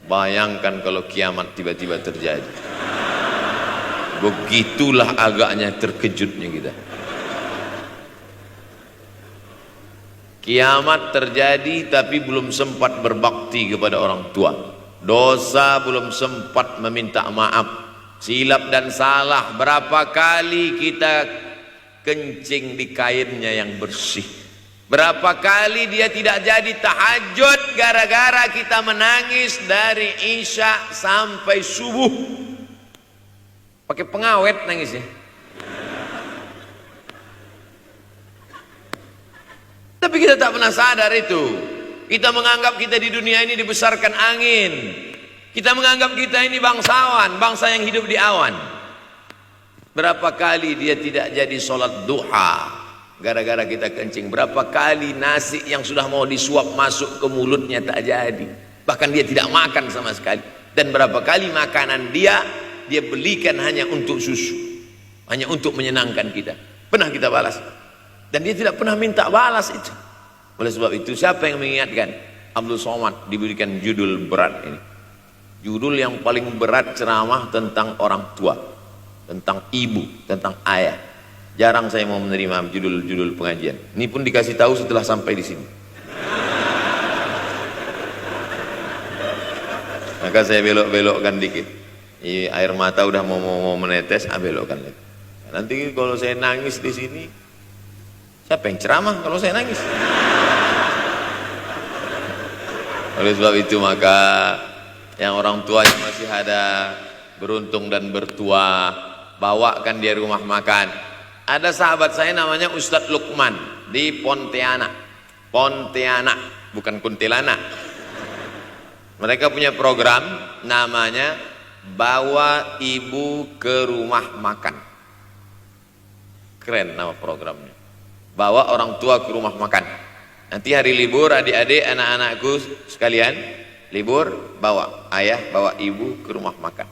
Bayangkan kalau kiamat tiba-tiba terjadi. Begitulah agaknya terkejutnya kita. Kiamat terjadi tapi belum sempat berbakti kepada orang tua. Dosa belum sempat meminta maaf. Silap dan salah berapa kali kita kencing di kainnya yang bersih. Berapa kali dia tidak jadi tahajud gara-gara kita menangis dari Isya sampai subuh. Pakai pengawet nangisnya. Tapi kita tak pernah sadar itu. Kita menganggap kita di dunia ini dibesarkan angin. Kita menganggap kita ini bangsawan, bangsa yang hidup di awan. Berapa kali dia tidak jadi sholat duha gara-gara kita kencing. Berapa kali nasi yang sudah mau disuap masuk ke mulutnya tak jadi. Bahkan dia tidak makan sama sekali. Dan berapa kali makanan dia belikan hanya untuk susu, hanya untuk menyenangkan kita. Pernah kita balas. Dan dia tidak pernah minta balas itu. Oleh sebab itu siapa yang mengingatkan? Abdul Somad diberikan judul berat ini. Judul yang paling berat ceramah tentang orang tua, tentang ibu, tentang ayah. Jarang saya mau menerima judul-judul pengajian. Ini pun dikasih tahu setelah sampai di sini. Maka saya belok-belokkan dikit. Air mata udah mau menetes, belokkan lagi. Nanti kalau saya nangis di sini, siapa yang ceramah kalau saya nangis? Oleh sebab itu maka yang orang tua yang masih ada, beruntung dan bertua, bawakan dia rumah makan. Ada sahabat saya namanya Ustadz Lukman di Pontianak, bukan Kuntilanak. Mereka punya program namanya Bawa Ibu ke Rumah Makan. Keren nama programnya. Bawa orang tua ke rumah makan. Nanti hari libur adik-adik anak-anakku sekalian libur, bawa ayah, bawa ibu ke rumah makan.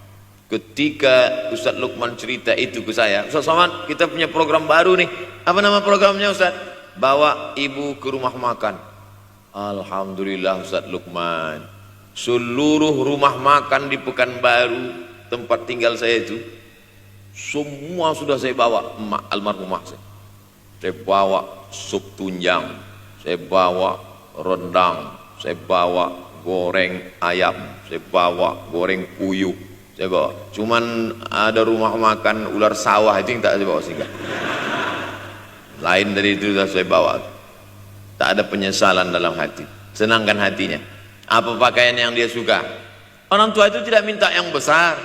Ketika Ustadz Lukman cerita itu ke saya, Ustadz Somad, kita punya program baru nih. Apa nama programnya Ustadz? Bawa ibu ke rumah makan. Alhamdulillah Ustadz Lukman, seluruh rumah makan di Pekanbaru tempat tinggal saya itu, semua sudah saya bawa. Almarhumah saya bawa sup tunjang, saya bawa rendang, saya bawa goreng ayam, saya bawa goreng puyuh, saya bawa. Cuman ada rumah makan ular sawah itu yang tak saya bawa singgah. Lain dari itu sudah saya bawa. Tak ada penyesalan dalam hati, senangkan hatinya. Apa pakaian yang dia suka? Orang tua itu tidak minta yang besar,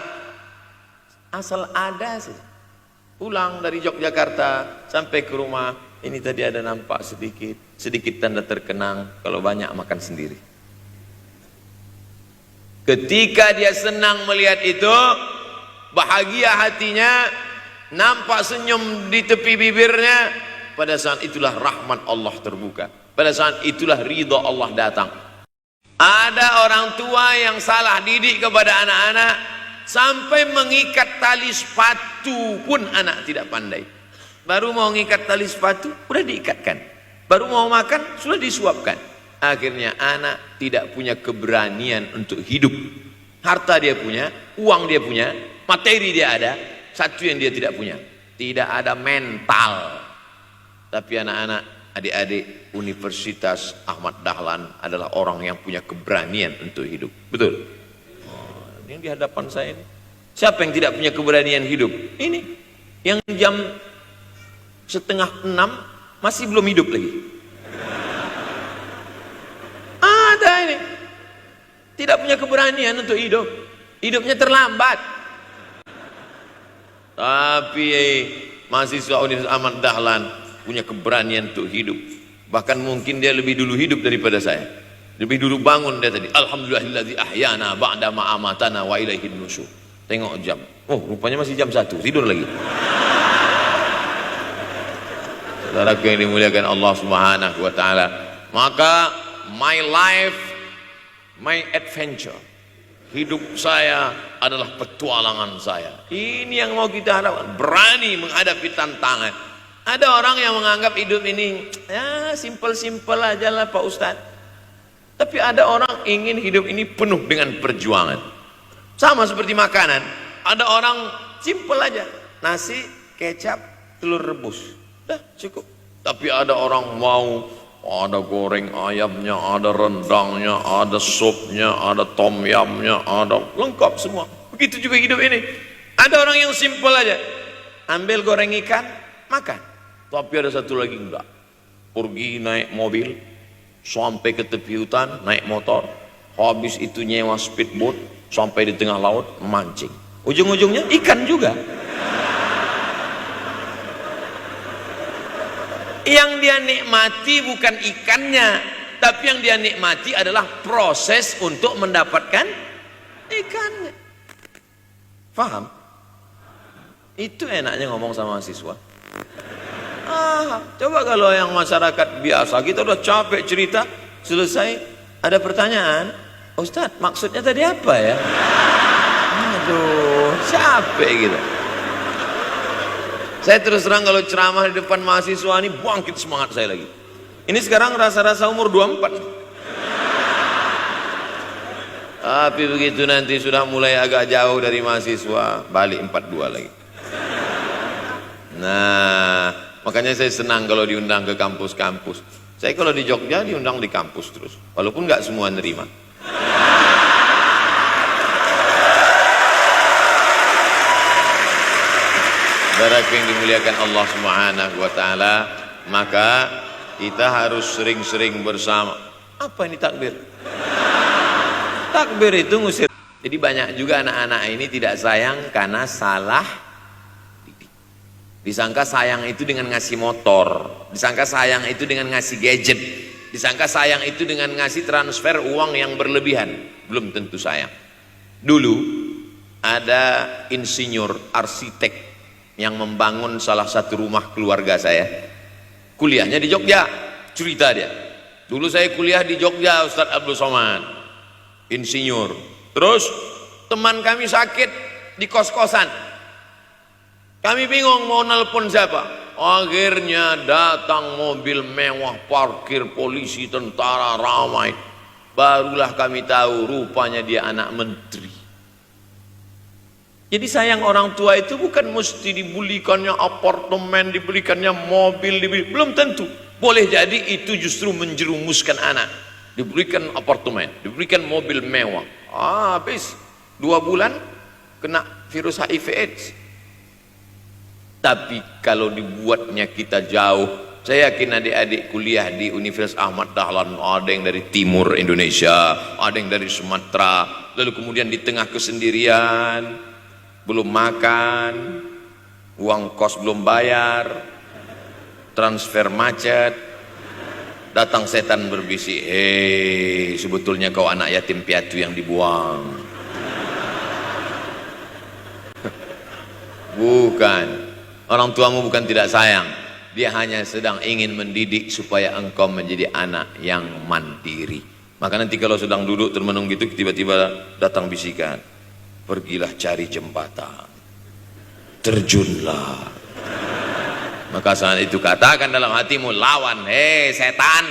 asal ada sih. Pulang dari Yogyakarta sampai ke rumah, ini tadi ada nampak sedikit tanda terkenang. Kalau banyak makan sendiri. Ketika dia senang melihat itu, bahagia hatinya, nampak senyum di tepi bibirnya, pada saat itulah rahmat Allah terbuka. Pada saat itulah ridha Allah datang. Ada orang tua yang salah didik kepada anak-anak, sampai mengikat tali sepatu pun anak tidak pandai. Baru mau mengikat tali sepatu, sudah diikatkan. Baru mau makan, sudah disuapkan. Akhirnya anak tidak punya keberanian untuk hidup. Harta dia punya, uang dia punya, materi dia ada. Satu yang dia tidak punya, tidak ada mental. Tapi anak-anak, adik-adik Universitas Ahmad Dahlan adalah orang yang punya keberanian untuk hidup. Betul? Yang di hadapan saya ini, siapa yang tidak punya keberanian hidup? Ini yang jam 5:30 masih belum hidup lagi. Ada ini tidak punya keberanian untuk hidup, hidupnya terlambat. Tapi mahasiswa Universitas Ahmad Dahlan punya keberanian untuk hidup. Bahkan mungkin dia lebih dulu hidup daripada saya. Lebih dulu bangun dia tadi. Alhamdulillahillazi ahyana ba'da ma amatana wa ilaihin nusyur. Tengok jam. Oh, rupanya masih jam 1. Tidur lagi. Saudaraku yang dimuliakan Allah Subhanahu wa taala. Maka my life, my adventure. Hidup saya adalah petualangan saya. Ini yang mau kita harapkan. Berani menghadapi tantangan. Ada orang yang menganggap hidup ini ya simple-simple aja lah Pak Ustadz. Tapi ada orang ingin hidup ini penuh dengan perjuangan. Sama seperti makanan, ada orang simple aja, nasi, kecap, telur rebus, dah cukup. Tapi ada orang mau ada goreng ayamnya, ada rendangnya, ada supnya, ada tom yamnya, ada lengkap semua. Begitu juga hidup ini. Ada orang yang simple aja, ambil goreng ikan, makan. Tapi ada satu lagi enggak, pergi naik mobil sampai ke tepi hutan, naik motor, habis itu nyewa speedboat sampai di tengah laut mancing, ujung-ujungnya ikan juga. Yang dia nikmati bukan ikannya, tapi yang dia nikmati adalah proses untuk mendapatkan ikannya. Paham? Itu enaknya ngomong sama mahasiswa. Coba kalau yang masyarakat biasa, kita udah capek cerita, selesai ada pertanyaan, Ustadz maksudnya tadi apa ya? Aduh, capek gitu. Saya terus terang kalau ceramah di depan mahasiswa ini bangkit semangat saya lagi. Ini sekarang rasa-rasa umur 24. Tapi begitu nanti sudah mulai agak jauh dari mahasiswa, balik 42 lagi. Nah, makanya saya senang kalau diundang ke kampus-kampus. Saya kalau di Jogja diundang di kampus terus, walaupun nggak semua nerima. Saudara yang dimuliakan Allah Subhanahu wa taala, maka kita harus sering-sering bersama. Apa ini takbir? Takbir itu ngusir. Jadi banyak juga anak-anak ini tidak sayang karena salah didik. Disangka sayang itu dengan ngasih motor, disangka sayang itu dengan ngasih gadget, disangka sayang itu dengan ngasih transfer uang yang berlebihan. Belum tentu sayang. Dulu ada insinyur arsitek yang membangun salah satu rumah keluarga saya, kuliahnya di Jogja. Cerita dia, dulu saya kuliah di Jogja, Ustadz Abdul Somad, insinyur. Terus teman kami sakit di kos-kosan, kami bingung mau nelpon siapa. Akhirnya datang mobil mewah, parkir polisi, tentara, ramai. Barulah kami tahu rupanya dia anak menteri. Jadi sayang orang tua itu bukan mesti dibelikannya apartemen, dibelikannya mobil, belum tentu. Boleh jadi itu justru menjerumuskan anak. Diberikan apartemen, diberikan mobil mewah. Habis 2 bulan kena virus HIV AIDS. Tapi kalau dibuatnya kita jauh, saya yakin adik-adik kuliah di Universitas Ahmad Dahlan, ada yang dari timur Indonesia, ada yang dari Sumatera, lalu kemudian di tengah kesendirian, belum makan, uang kos belum bayar, transfer macet, datang setan berbisik, hei sebetulnya kau anak yatim piatu yang dibuang. Bukan, orang tuamu bukan tidak sayang, dia hanya sedang ingin mendidik supaya engkau menjadi anak yang mandiri. Maka nanti kalau sedang duduk termenung gitu, tiba-tiba datang bisikan, pergilah cari jembatan, terjunlah. Maka saat itu katakan dalam hatimu, lawan, hei setan.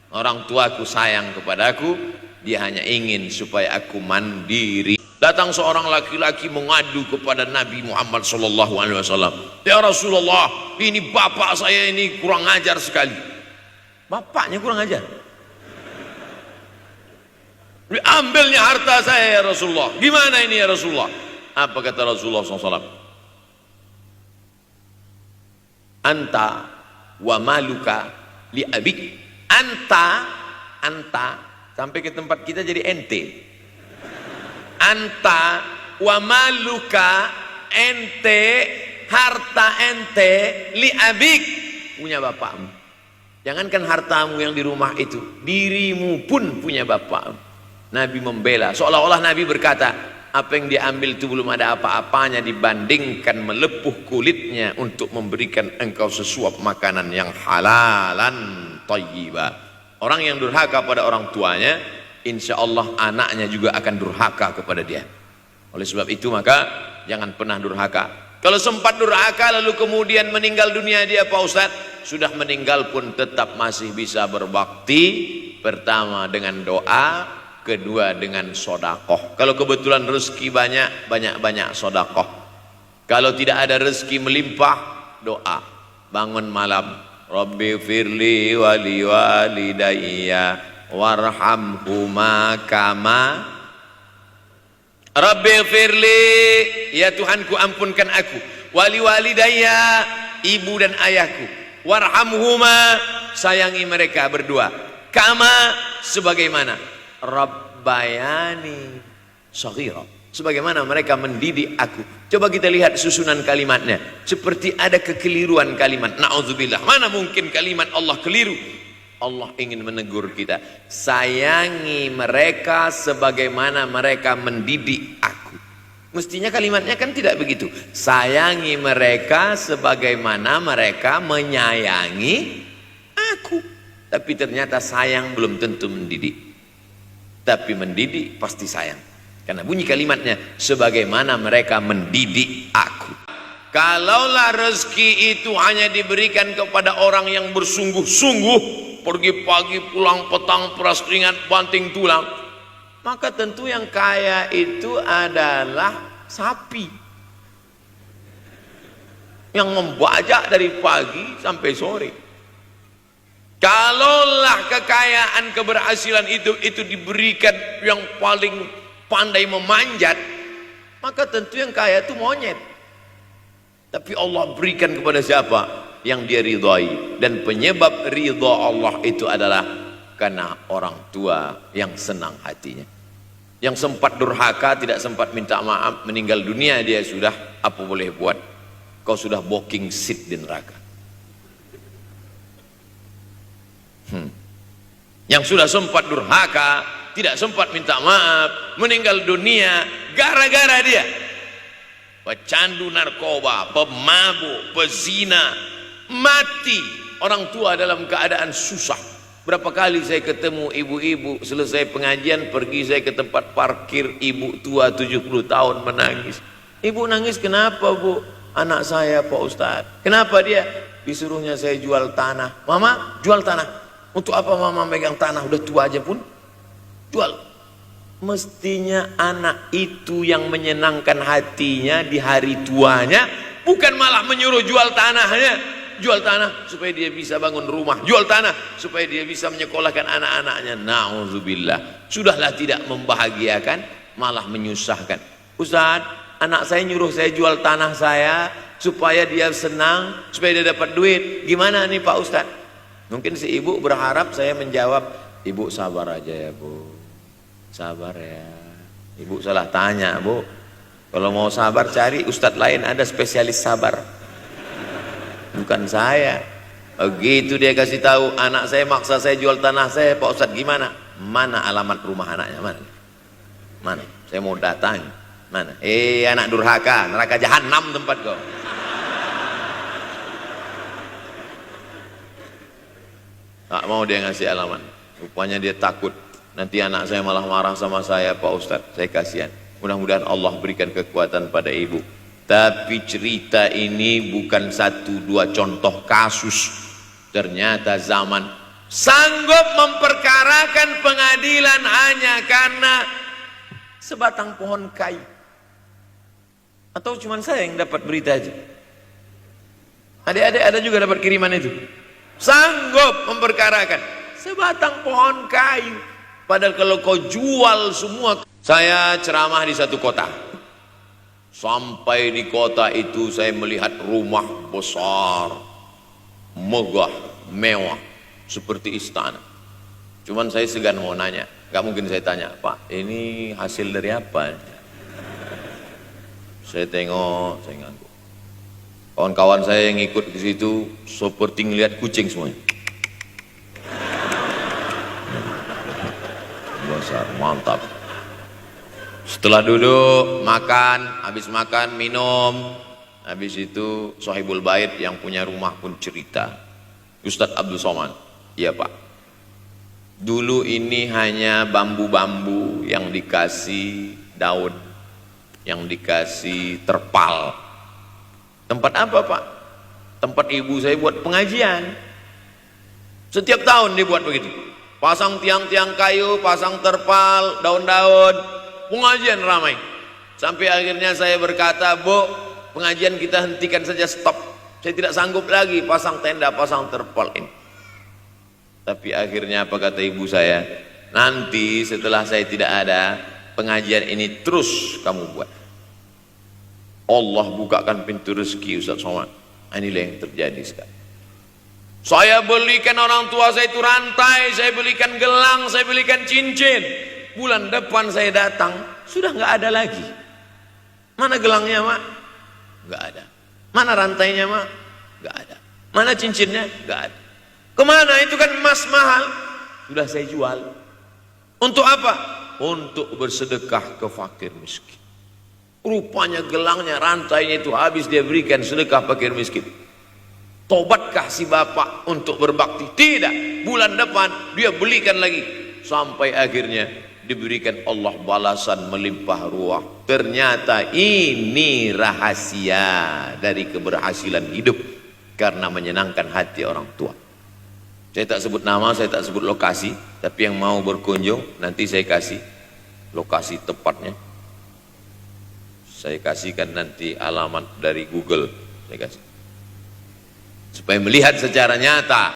Orang tuaku sayang kepadaku, dia hanya ingin supaya aku mandiri. Datang seorang laki-laki mengadu kepada Nabi Muhammad SAW. Ya Rasulullah, ini bapak saya ini kurang ajar sekali. Bapaknya kurang ajar? Ambilnya harta saya ya Rasulullah. Gimana ini ya Rasulullah? Apa kata Rasulullah SAW? Anta wa maluka li abik. Anta sampai ke tempat kita jadi ente. Anta wa maluka, ente, harta ente, li abik, punya bapakmu. Jangankan hartamu yang di rumah itu, dirimu pun punya bapakmu. Nabi membela, seolah-olah Nabi berkata, apa yang diambil itu belum ada apa-apanya dibandingkan melepuh kulitnya untuk memberikan engkau sesuap makanan yang halalan thayyibah. Orang yang durhaka pada orang tuanya, insya Allah anaknya juga akan durhaka kepada dia. Oleh sebab itu maka jangan pernah durhaka. Kalau sempat durhaka lalu kemudian meninggal dunia dia, Pak Ustadz, sudah meninggal pun tetap masih bisa berbakti. Pertama dengan doa, kedua dengan sodakoh. Kalau kebetulan rezeki banyak sodakoh. Kalau tidak ada rezeki melimpah, doa. Bangun malam, Rabbi firli wali walidayya warhamhuma kama Rabbi firli, ya Tuhanku ampunkan aku, wali walidayya, ibu dan ayahku, warhamhuma, sayangi mereka berdua, kama, sebagaimana rabbayani shaghira, sebagaimana mereka mendidik aku. Coba kita lihat susunan kalimatnya, seperti ada kekeliruan kalimat. Na'udzubillah, mana mungkin kalimat Allah keliru. Allah ingin menegur kita, sayangi mereka sebagaimana mereka mendidik aku. Mestinya kalimatnya kan tidak begitu, sayangi mereka sebagaimana mereka menyayangi aku. Tapi ternyata sayang belum tentu mendidik, tapi mendidik pasti sayang, karena bunyi kalimatnya sebagaimana mereka mendidik aku. Kalaulah rezeki itu hanya diberikan kepada orang yang bersungguh-sungguh, pergi pagi pulang petang, peras keringat banting tulang, maka tentu yang kaya itu adalah sapi yang membajak dari pagi sampai sore. Kalaulah kekayaan keberhasilan itu diberikan yang paling pandai memanjat, maka tentu yang kaya itu monyet. Tapi Allah berikan kepada siapa? Yang dia ridhai. Dan penyebab ridha Allah itu adalah karena orang tua yang senang hatinya. Yang sempat durhaka, tidak sempat minta maaf, meninggal dunia dia sudah, apa boleh buat? Kau sudah booking seat di neraka. Yang sudah sempat durhaka, tidak sempat minta maaf, meninggal dunia gara-gara dia pecandu narkoba, pemabuk, pezina, mati. Orang tua dalam keadaan susah. Berapa kali saya ketemu ibu-ibu selesai pengajian, pergi saya ke tempat parkir, ibu tua 70 tahun menangis. Ibu nangis kenapa bu? Anak saya Pak Ustadz. Kenapa dia? Disuruhnya saya jual tanah. Mama jual tanah. Untuk apa mama megang tanah, udah tua aja pun jual. Mestinya anak itu yang menyenangkan hatinya di hari tuanya, bukan malah menyuruh jual tanahnya. Jual tanah supaya dia bisa bangun rumah, jual tanah supaya dia bisa menyekolahkan anak-anaknya. Na'udzubillah. Sudahlah tidak membahagiakan, malah menyusahkan. Ustaz, anak saya nyuruh saya jual tanah saya supaya dia senang, supaya dia dapat duit. Gimana nih Pak Ustaz? Mungkin si ibu berharap saya menjawab, ibu sabar aja ya bu, sabar ya. Ibu salah tanya bu, kalau mau sabar cari ustadz lain, ada spesialis sabar, bukan saya. Begitu dia kasih tahu, anak saya maksa saya jual tanah saya, Pak Ustadz gimana? Mana alamat rumah anaknya? Mana? Saya mau datang. Mana? Anak durhaka, neraka jahanam tempat kau. Tak mau dia ngasih alamat. Rupanya dia takut nanti anak saya malah marah sama saya, Pak Ustadz. Saya kasihan. Mudah-mudahan Allah berikan kekuatan pada ibu. Tapi cerita ini bukan satu dua contoh kasus. Ternyata zaman sanggup memperkarakan pengadilan hanya karena sebatang pohon kayu. Atau cuma saya yang dapat berita aja? Adik-adik ada juga dapat kiriman itu? Sanggup memperkarakan sebatang pohon kayu. Padahal kalau kau jual semua. Saya ceramah di satu kota. Sampai di kota itu saya melihat rumah besar, megah, mewah, seperti istana. Cuman saya segan mau nanya. Gak mungkin saya tanya, Pak ini hasil dari apa? Saya tengok, saya ngangguk. Kawan-kawan saya yang ikut ke situ seperti ngelihat kucing semuanya. Besar, mantap. Setelah duduk, makan, habis makan, minum. Habis itu Sohibul Bait yang punya rumah pun cerita. Ustadz Abdul Somad, iya Pak. Dulu ini hanya bambu-bambu yang dikasih daun, yang dikasih terpal. Tempat apa Pak? tempat ibu saya buat pengajian. Setiap tahun dibuat begitu. Pasang tiang-tiang kayu, pasang terpal, daun-daun, pengajian ramai. Sampai akhirnya saya berkata, Bu, pengajian kita hentikan saja, stop. Saya tidak sanggup lagi pasang tenda, pasang terpal ini. Tapi akhirnya apa kata ibu saya? Nanti setelah saya tidak ada, pengajian ini terus kamu buat. Allah bukakan pintu rezeki Ustaz Somad. Inilah yang terjadi sekarang. Saya belikan orang tua saya itu rantai, saya belikan gelang, saya belikan cincin. Bulan depan saya datang, sudah nggak ada lagi. Mana gelangnya, Mak? Nggak ada. Mana rantainya, Mak? Nggak ada. Mana cincinnya? Nggak ada. Kemana? Itu kan emas mahal. Sudah saya jual. Untuk apa? Untuk bersedekah ke fakir miskin. Rupanya gelangnya, rantainya itu habis dia berikan sedekah fakir miskin. Tobatkah si bapak untuk berbakti? Tidak. Bulan depan dia belikan lagi. Sampai akhirnya diberikan Allah balasan melimpah ruah. Ternyata ini rahasia dari keberhasilan hidup. Karena menyenangkan hati orang tua. Saya tak sebut nama, saya tak sebut lokasi. Tapi yang mau berkunjung, nanti saya kasih lokasi tepatnya. Saya kasihkan nanti alamat dari Google. Saya kasih. Supaya melihat secara nyata